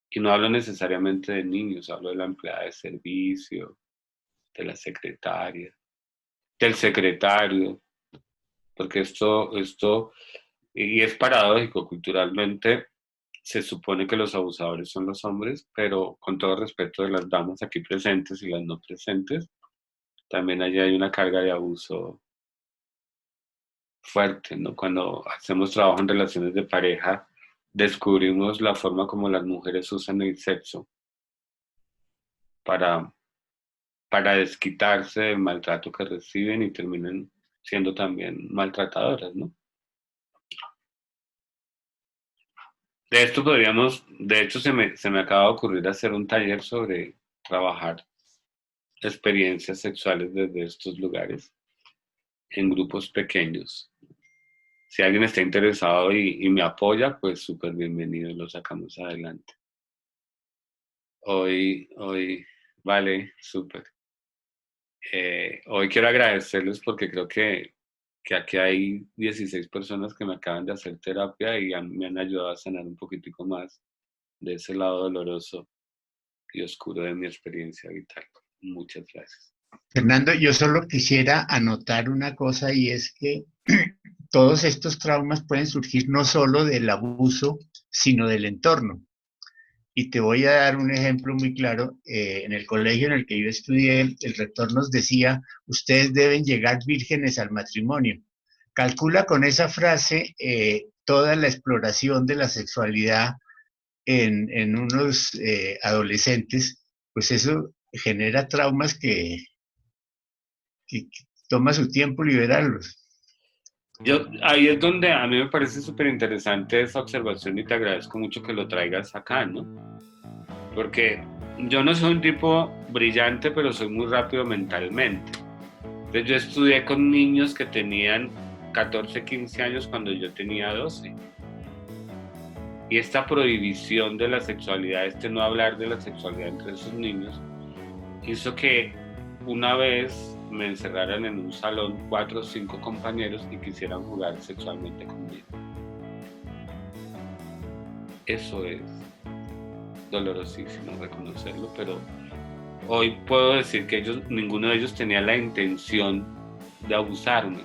Y no hablo necesariamente de niños, hablo de la empleada de servicio, de la secretaria, del secretario, porque y es paradójico culturalmente, se supone que los abusadores son los hombres, pero con todo respeto de las damas aquí presentes y las no presentes, también allí hay una carga de abuso fuerte, ¿no? Cuando hacemos trabajo en relaciones de pareja, descubrimos la forma como las mujeres usan el sexo para, para desquitarse del maltrato que reciben y terminan siendo también maltratadoras, ¿no? De esto de hecho se me acaba de ocurrir hacer un taller sobre trabajar experiencias sexuales desde estos lugares en grupos pequeños. Si alguien está interesado y me apoya, pues súper bienvenido, lo sacamos adelante. Vale, súper. Hoy quiero agradecerles porque creo que aquí hay 16 personas que me acaban de hacer terapia y me han ayudado a sanar un poquitico más de ese lado doloroso y oscuro de mi experiencia vital. Muchas gracias. Fernando, yo solo quisiera anotar una cosa y es que todos estos traumas pueden surgir no solo del abuso, sino del entorno. Y te voy a dar un ejemplo muy claro. En el colegio en el que yo estudié, el rector nos decía, ustedes deben llegar vírgenes al matrimonio. Calcula con esa frase toda la exploración de la sexualidad en unos adolescentes, pues eso genera traumas que toma su tiempo liberarlos. Ahí es donde a mí me parece súper interesante esa observación y te agradezco mucho que lo traigas acá, ¿no? Porque yo no soy un tipo brillante, pero soy muy rápido mentalmente. Entonces yo estudié con niños que tenían 14, 15 años cuando yo tenía 12. Y esta prohibición de la sexualidad, no hablar de la sexualidad entre esos niños, hizo que una vez me encerraran en un salón 4 o 5 compañeros y quisieran jugar sexualmente conmigo. Eso es dolorosísimo reconocerlo, pero hoy puedo decir que ninguno de ellos tenía la intención de abusarme.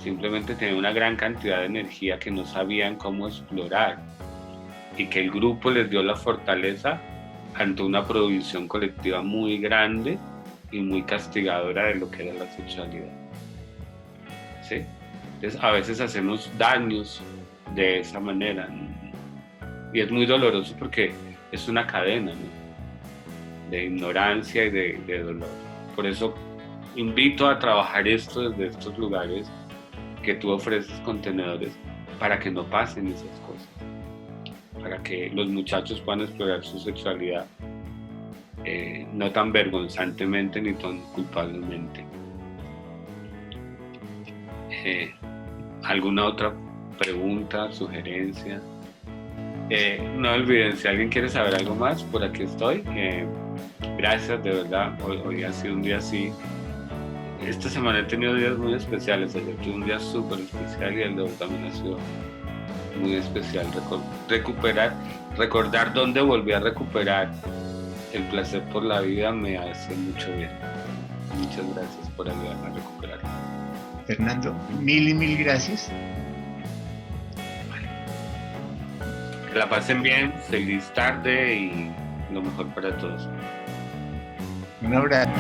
Simplemente tenían una gran cantidad de energía que no sabían cómo explorar y que el grupo les dio la fortaleza ante una prohibición colectiva muy grande y muy castigadora de lo que era la sexualidad. ¿Sí? Entonces, a veces hacemos daños de esa manera, ¿no? Y es muy doloroso porque es una cadena, ¿no? De ignorancia y de dolor. Por eso invito a trabajar esto desde estos lugares que tú ofreces contenedores para que no pasen esas cosas, para que los muchachos puedan explorar su sexualidad no tan vergonzantemente ni tan culpablemente. ¿Alguna otra pregunta, sugerencia? No olviden, si alguien quiere saber algo más, por aquí estoy. Gracias, de verdad, hoy ha sido un día así. Esta semana he tenido días muy especiales. Ayer tuve un día súper especial y el de hoy también ha sido muy especial. Recordar dónde volví a recuperar el placer por la vida me hace mucho bien. Muchas gracias por ayudarme a recuperar. Fernando, mil y mil gracias. Que la pasen bien, feliz tarde y lo mejor para todos. Un abrazo.